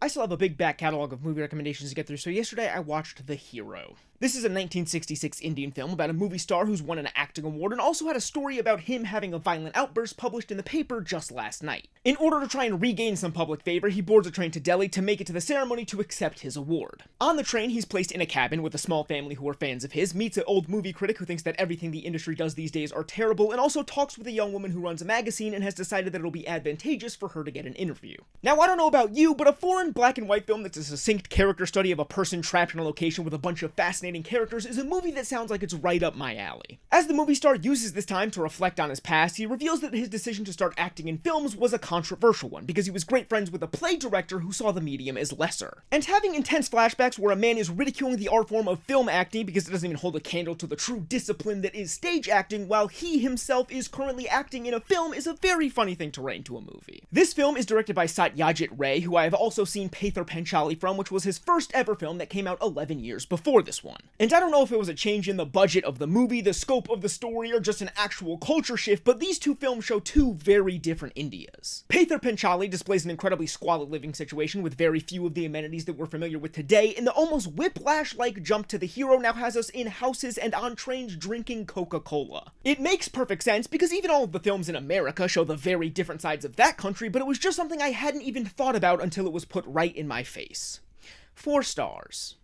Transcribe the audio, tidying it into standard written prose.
I still have a big back catalog of movie recommendations to get through, so yesterday I watched The Hero. This is a 1966 Indian film about a movie star who's won an acting award and also had a story about him having a violent outburst published in the paper just last night. In order to try and regain some public favor, he boards a train to Delhi to make it to the ceremony to accept his award. On the train, he's placed in a cabin with a small family who are fans of his, meets an old movie critic who thinks that everything the industry does these days are terrible, and also talks with a young woman who runs a magazine and has decided that it'll be advantageous for her to get an interview. Now, I don't know about you, but a foreign black and white film that's a succinct character study of a person trapped in a location with a bunch of fascinating characters is a movie that sounds like it's right up my alley. As the movie star uses this time to reflect on his past, he reveals that his decision to start acting in films was a controversial one, because he was great friends with a play director who saw the medium as lesser. And having intense flashbacks where a man is ridiculing the art form of film acting because it doesn't even hold a candle to the true discipline that is stage acting while he himself is currently acting in a film is a very funny thing to write into a movie. This film is directed by Satyajit Ray, who I have also seen Pather Panchali from, which was his first ever film that came out 11 years before this one. And I don't know if it was a change in the budget of the movie, the scope of the story, or just an actual culture shift, but these two films show two very different Indias. Pather Panchali displays an incredibly squalid living situation with very few of the amenities that we're familiar with today, and the almost whiplash-like jump to The Hero now has us in houses and on trains drinking Coca-Cola. It makes perfect sense because even all of the films in America show the very different sides of that country, but it was just something I hadn't even thought about until it was put right in my face. 4 stars.